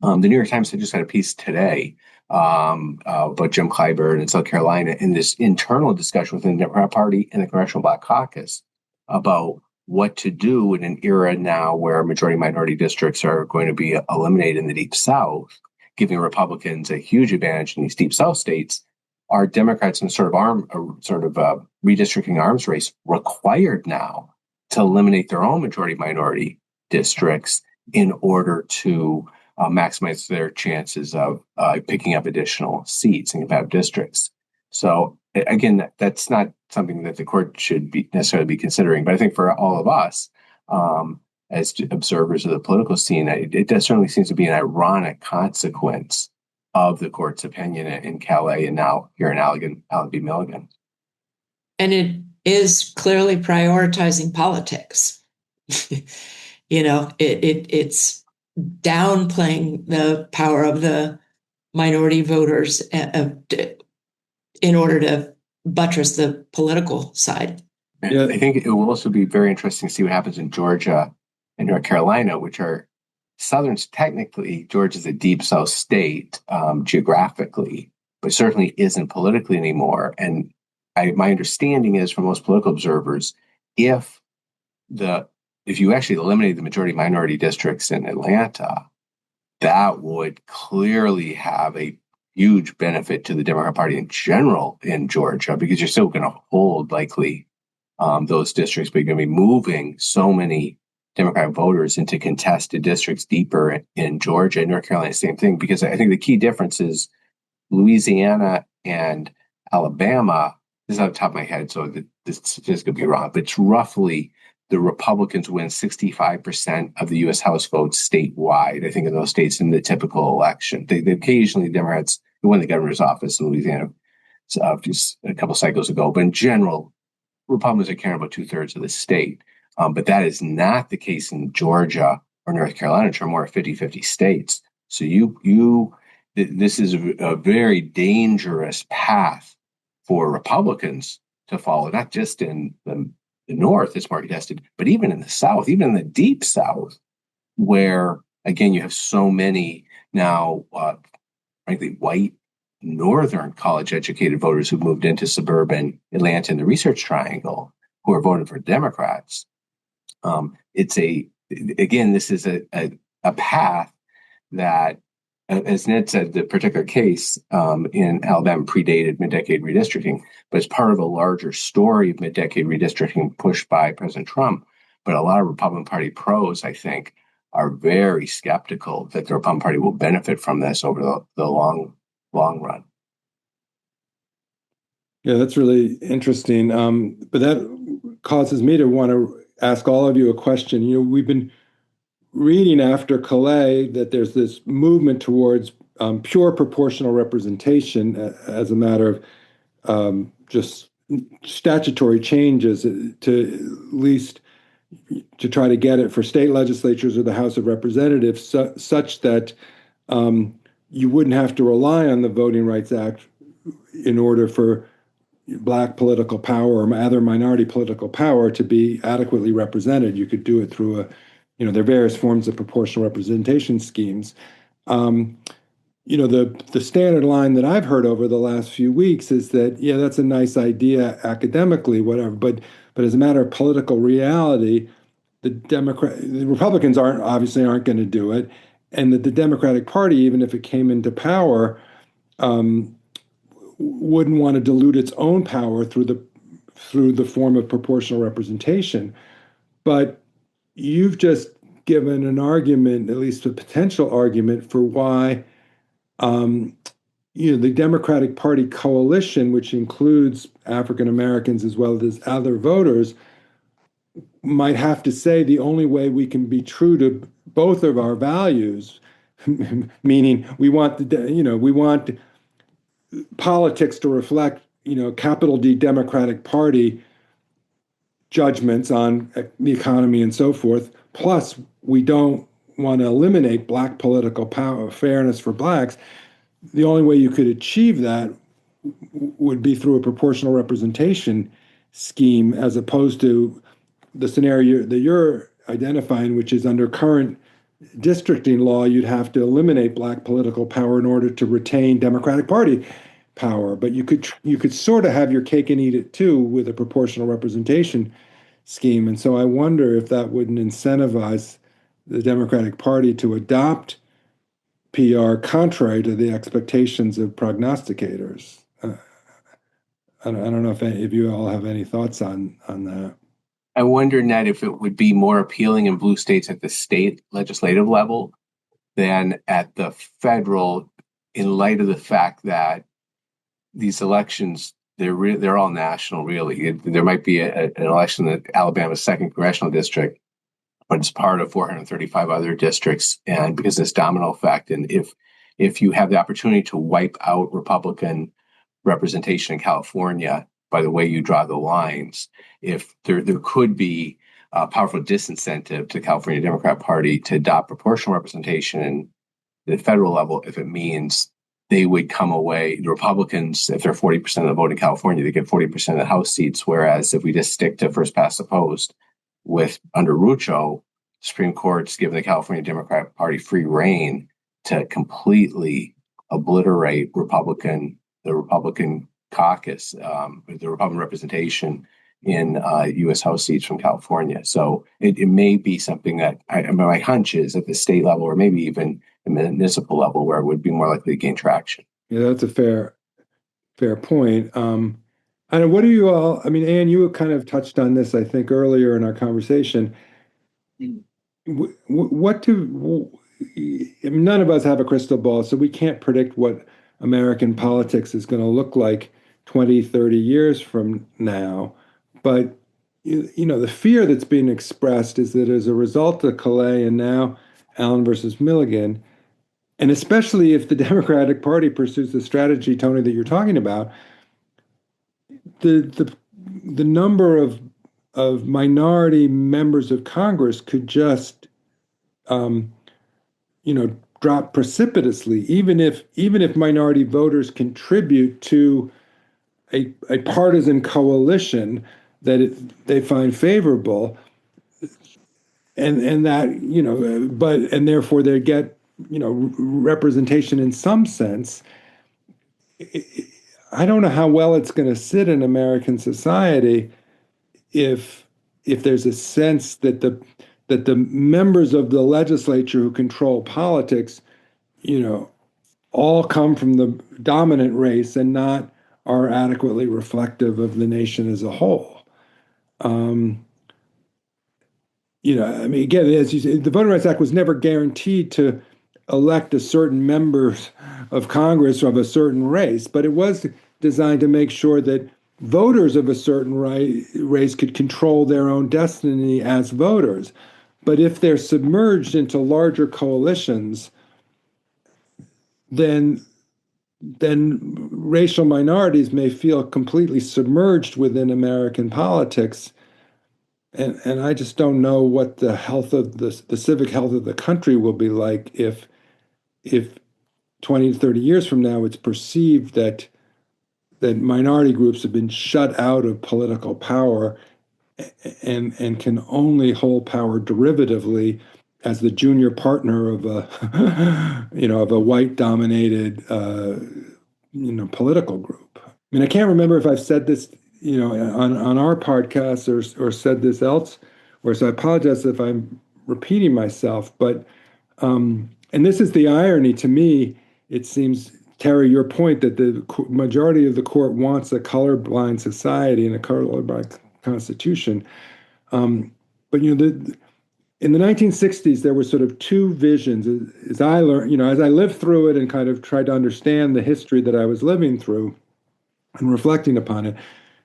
The New York Times just had a piece today about Jim Clyburn in South Carolina in this internal discussion within the Democrat Party and the Congressional Black Caucus about what to do in an era now where majority-minority districts are going to be eliminated in the Deep South, giving Republicans a huge advantage in these Deep South states. Are Democrats in a redistricting arms race required now to eliminate their own majority-minority districts in order to maximize their chances of picking up additional seats in competitive districts? So again, that's not something that the court should necessarily be considering. But I think for all of us, as observers of the political scene, it certainly seems to be an ironic consequence of the court's opinion in Callais and now here in Allen v. Milligan. And it is clearly prioritizing politics. It's downplaying the power of the minority voters in order to buttress the political side. Yeah. I think it will also be very interesting to see what happens in Georgia and North Carolina, which are Southerns. Technically, Georgia's a deep South state geographically, but certainly isn't politically anymore. And my understanding is, from most political observers, if you actually eliminate the majority-minority districts in Atlanta, that would clearly have a huge benefit to the Democrat Party in general in Georgia, because you're still going to hold likely those districts, but you're going to be moving so many Democratic voters into contested districts deeper in Georgia. And North Carolina, same thing, because I think the key difference is Louisiana and Alabama. This is off the top of my head, so this statistic could be wrong, but it's roughly the Republicans win 65% of the U.S. House votes statewide, I think, in those states in the typical election. They occasionally, Democrats win the governor's office in Louisiana just a couple cycles ago, but in general, Republicans are carrying about 2/3 of the state. But that is not the case in Georgia or North Carolina, which are more 50-50 states. So this is a very dangerous path for Republicans to follow, not just in the North, it's more contested, but even in the South, even in the Deep South, where, again, you have so many now frankly, white, northern college-educated voters who moved into suburban Atlanta and the Research Triangle who are voting for Democrats. This is a path that, as Ned said, the particular case in Alabama predated mid-decade redistricting, but it's part of a larger story of mid-decade redistricting pushed by President Trump. But a lot of Republican Party pros, I think, are very skeptical that the Republican Party will benefit from this over the long run. Yeah, that's really interesting. But that causes me to want to ask all of you a question. You know, we've been reading after Callais that there's this movement towards pure proportional representation as a matter of just statutory changes to at least to try to get it for state legislatures or the House of Representatives such that you wouldn't have to rely on the Voting Rights Act in order for Black political power or other minority political power to be adequately represented. You could do it through there are various forms of proportional representation schemes. The standard line that I've heard over the last few weeks is that, yeah, that's a nice idea academically, whatever, but as a matter of political reality, the Republicans aren't going to do it, and that the Democratic Party, even if it came into power, wouldn't want to dilute its own power through the form of proportional representation. But you've just given an argument, at least a potential argument, for why the Democratic Party coalition, which includes African Americans as well as other voters, might have to say the only way we can be true to both of our values, meaning we want politics to reflect, capital D Democratic Party judgments on the economy and so forth. Plus, we don't want to eliminate Black political power, fairness for Blacks. The only way you could achieve that would be through a proportional representation scheme, as opposed to the scenario that you're identifying, which is under current districting law, you'd have to eliminate Black political power in order to retain Democratic Party power. But you could sort of have your cake and eat it too with a proportional representation scheme. And so I wonder if that wouldn't incentivize the Democratic Party to adopt PR contrary to the expectations of prognosticators. I don't know if you all have any thoughts on that. I wonder, Ned, if it would be more appealing in blue states at the state legislative level than at the federal, in light of the fact that these elections, they're all national, really. There might be an election in Alabama's 2nd congressional district, but it's part of 435 other districts, and because of this domino effect, and if you have the opportunity to wipe out Republican representation in California by the way you draw the lines, if there could be a powerful disincentive to the California Democrat Party to adopt proportional representation in the federal level, if it means they would come away, the Republicans, if they're 40% of the vote in California, they get 40% of the House seats, whereas if we just stick to first past the post, under Rucho, Supreme Court's given the California Democratic Party free rein to completely obliterate the Republican caucus, the Republican representation in U.S. House seats from California. So it may be something that my hunch is at the state level, or maybe even the municipal level, where it would be more likely to gain traction. Yeah, that's a fair point. And what do you all? I mean, Anne, you kind of touched on this, I think, earlier in our conversation. None of us have a crystal ball, so we can't predict what American politics is going to look like 20, 30 years from now. But, the fear that's being expressed is that as a result of Callais and now Allen versus Milligan, and especially if the Democratic Party pursues the strategy, Tony, that you're talking about, the number of minority members of Congress could just drop precipitously, even if minority voters contribute to a partisan coalition that they find favorable, and that and therefore they get representation in some sense, I don't know how well it's going to sit in American society if there's a sense that the members of the legislature who control politics, all come from the dominant race and not are adequately reflective of the nation as a whole. Again, as you say, the Voting Rights Act was never guaranteed to elect a certain members of Congress of a certain race, but it was designed to make sure that voters of a certain race could control their own destiny as voters. But if they're submerged into larger coalitions, then racial minorities may feel completely submerged within American politics. And I just don't know what the health of the civic health of the country will be like if 20 to 30 years from now it's perceived that minority groups have been shut out of political power and can only hold power derivatively as the junior partner of a of a white dominated political group. I mean, I can't remember if I've said this on our podcast or said this elsewhere, so I apologize if I'm repeating myself. But and this is the irony to me. It seems, Terri, your point that the majority of the court wants a colorblind society and a colorblind constitution. But in the 1960s, there were sort of two visions. As I learned, as I lived through it and kind of tried to understand the history that I was living through and reflecting upon it,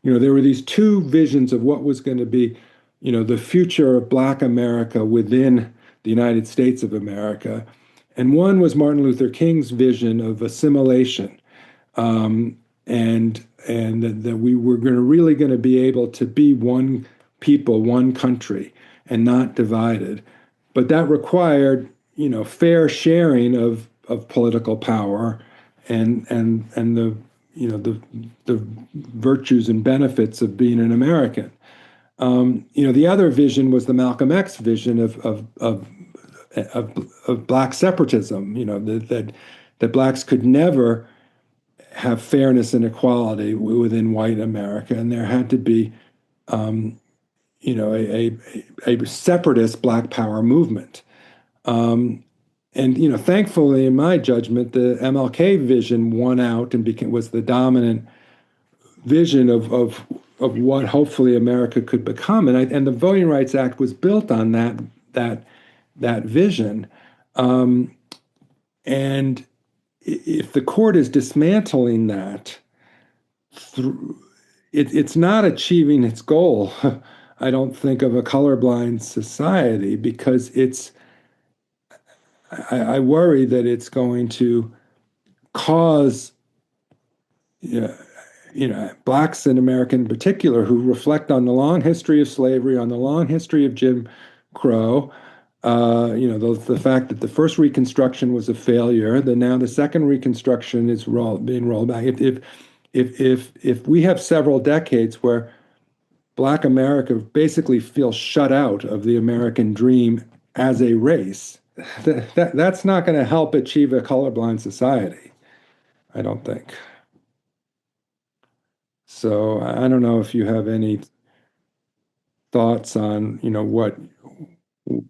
there were these two visions of what was going to be, the future of Black America within the United States of America. And one was Martin Luther King's vision of assimilation, and that we were really going to be able to be one people, one country, and not divided. But that required, fair sharing of political power and the virtues and benefits of being an American. The other vision was the Malcolm X vision of Black separatism. That Blacks could never have fairness and equality within white America, and there had to be a separatist Black power movement. And thankfully, in my judgment, the MLK vision won out and was the dominant vision of what hopefully America could become. And the Voting Rights Act was built on that vision. And if the court is dismantling that, it's not achieving its goal, I don't think, of a colorblind society, because I worry that it's going to cause Blacks in America in particular, who reflect on the long history of slavery, on the long history of Jim Crow, the fact that the first Reconstruction was a failure, that now the second Reconstruction is being rolled back. If we have several decades where Black America basically feels shut out of the American dream as a race, that's not going to help achieve a colorblind society, I don't think. So I don't know if you have any thoughts on,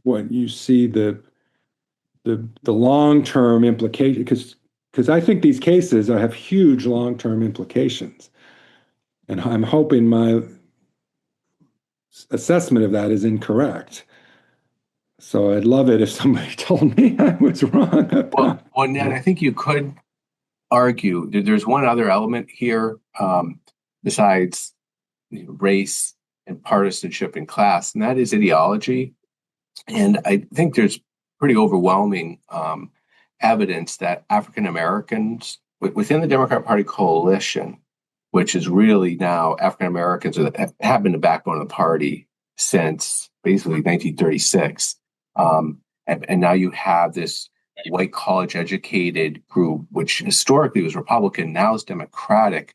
what you see the long-term implication, because I think these cases have huge long-term implications, and I'm hoping my assessment of that is incorrect. So I'd love it if somebody told me I was wrong. Well, Ned, I think you could argue that there's one other element here besides race and partisanship and class, and that is ideology. And I think there's pretty overwhelming evidence that African Americans within the Democratic Party coalition, which is really now African Americans have been the backbone of the party since basically 1936. And now you have this white college educated group, which historically was Republican, now is Democratic.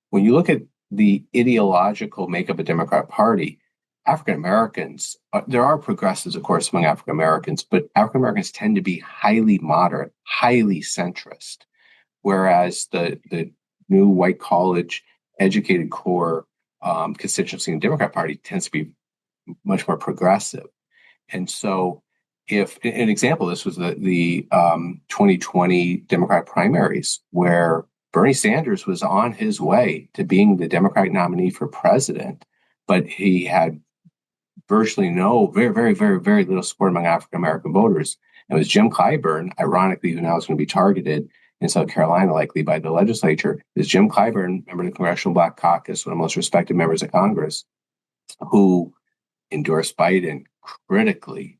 When you look at the ideological makeup of the Democratic Party, African Americans, there are progressives, of course, among African Americans, but African Americans tend to be highly moderate, highly centrist, whereas the new white college educated core constituency in the Democrat Party tends to be much more progressive. And so, if an example, this was the 2020 Democratic primaries, where Bernie Sanders was on his way to being the Democratic nominee for president, but he had virtually very little support among African American voters. It was Jim Clyburn, ironically, who now is going to be targeted in South Carolina, likely by the legislature. Is Jim Clyburn, member of the Congressional Black Caucus, one of the most respected members of Congress, who endorsed Biden critically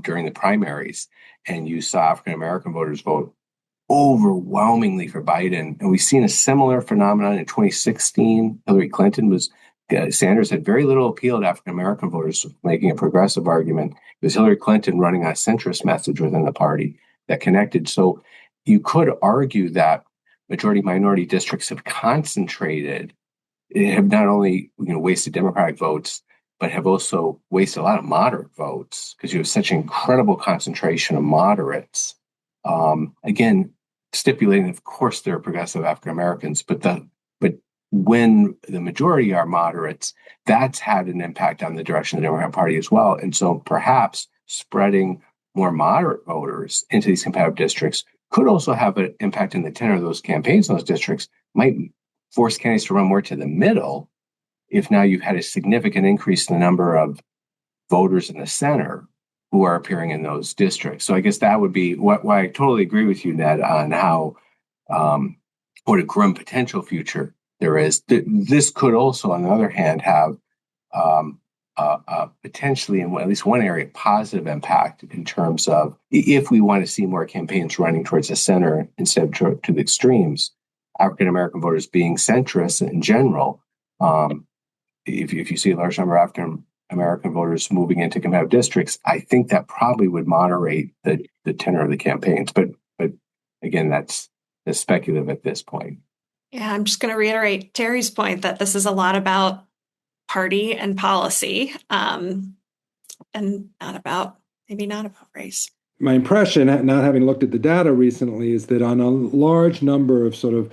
during the primaries. And you saw African American voters vote overwhelmingly for Biden. And we've seen a similar phenomenon in 2016. Hillary Clinton was Sanders had very little appeal to African American voters, making a progressive argument. It was Hillary Clinton running a centrist message within the party that connected. So you could argue that majority minority districts have concentrated, have not only wasted Democratic votes, but have also wasted a lot of moderate votes because you have such an incredible concentration of moderates. Again, stipulating, of course, there are progressive African Americans, but when the majority are moderates, that's had an impact on the direction of the Democratic Party as well. And so perhaps spreading more moderate voters into these competitive districts could also have an impact in the tenor of those campaigns in those districts, might force candidates to run more to the middle if now you've had a significant increase in the number of voters in the center who are appearing in those districts. So I guess that would be why I totally agree with you, Ned, on how what a grim potential future there is. This could also, on the other hand, have potentially, in at least one area, positive impact in terms of if we want to see more campaigns running towards the center instead of to the extremes, African American voters being centrist in general. If you see a large number of African American voters moving into competitive districts, I think that probably would moderate the tenor of the campaigns. But again, that's speculative at this point. Yeah, I'm just going to reiterate Terri's point that this is a lot about party and policy, and not about race. My impression, not having looked at the data recently, is that on a large number of sort of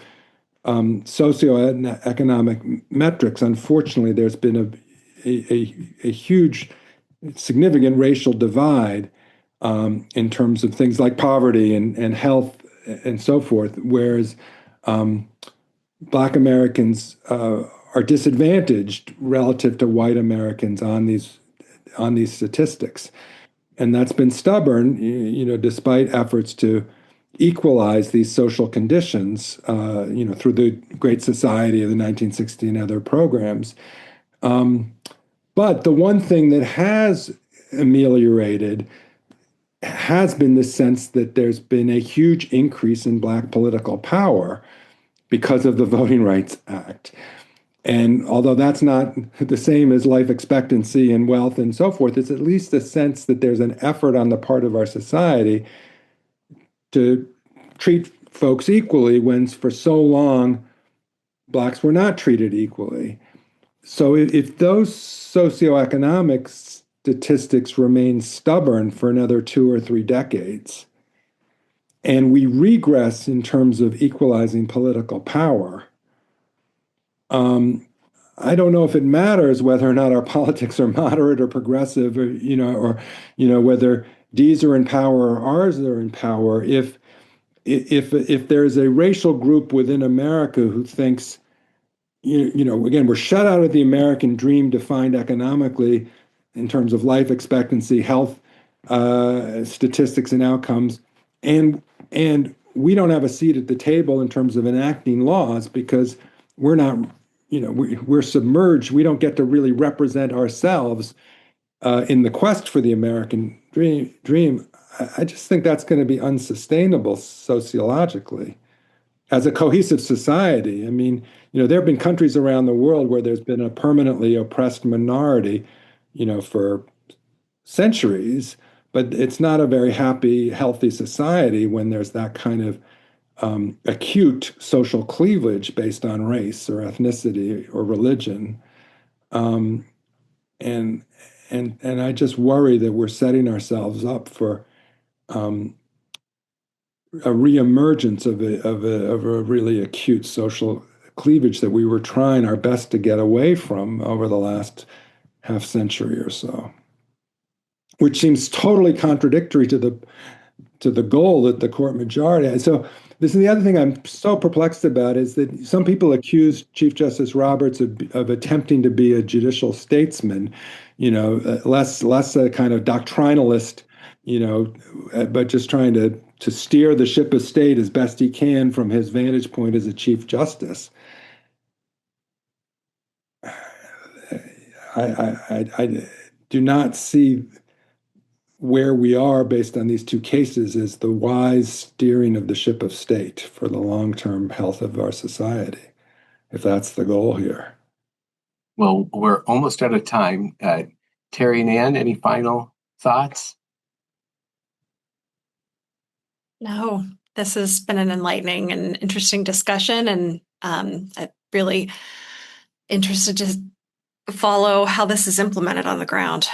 socioeconomic metrics, unfortunately, there's been a huge, significant racial divide in terms of things like poverty and health and so forth, whereas Black Americans are disadvantaged relative to white Americans on these statistics. And that's been stubborn, despite efforts to equalize these social conditions, through the Great Society of the 1960 and other programs. But the one thing that has ameliorated has been the sense that there's been a huge increase in Black political power because of the Voting Rights Act. And although that's not the same as life expectancy and wealth and so forth, it's at least a sense that there's an effort on the part of our society to treat folks equally when for so long Blacks were not treated equally. So if those socioeconomic statistics remain stubborn for another 2 or 3 decades, and we regress in terms of equalizing political power, I don't know if it matters whether or not our politics are moderate or progressive, or whether D's are in power or R's are in power. If there's a racial group within America who thinks, again, we're shut out of the American dream defined economically in terms of life expectancy, health statistics, and outcomes, and we don't have a seat at the table in terms of enacting laws because we're not. We're submerged. We don't get to really represent ourselves in the quest for the American dream. I just think that's going to be unsustainable sociologically as a cohesive society. I mean, there have been countries around the world where there's been a permanently oppressed minority, for centuries, but it's not a very happy, healthy society when there's that kind of acute social cleavage based on race or ethnicity or religion. And and I just worry that we're setting ourselves up for a reemergence of a really acute social cleavage that we were trying our best to get away from over the last half century or so, which seems totally contradictory to the goal that the court majority had. So this is the other thing I'm so perplexed about, is that some people accuse Chief Justice Roberts of attempting to be a judicial statesman, less a kind of doctrinalist, but just trying to steer the ship of state as best he can from his vantage point as a Chief Justice. I do not see where we are based on these two cases as the wise steering of the ship of state for the long-term health of our society, if that's the goal here. Well, we're almost out of time. Terri and Ann, any final thoughts? No, this has been an enlightening and interesting discussion, and I'm really interested to follow how this is implemented on the ground.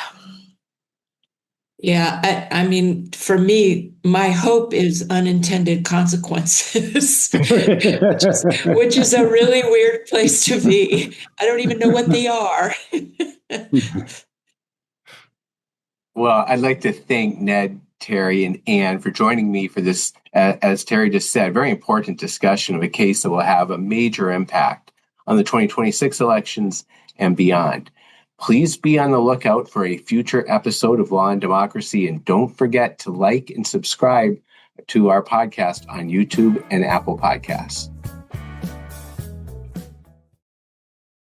Yeah, I mean, for me, my hope is unintended consequences, which is a really weird place to be. I don't even know what they are. Well, I'd like to thank Ned, Terri, and Ann for joining me for this, as Terri just said, very important discussion of a case that will have a major impact on the 2026 elections and beyond. Please be on the lookout for a future episode of Law and Democracy, and don't forget to like and subscribe to our podcast on YouTube and Apple Podcasts.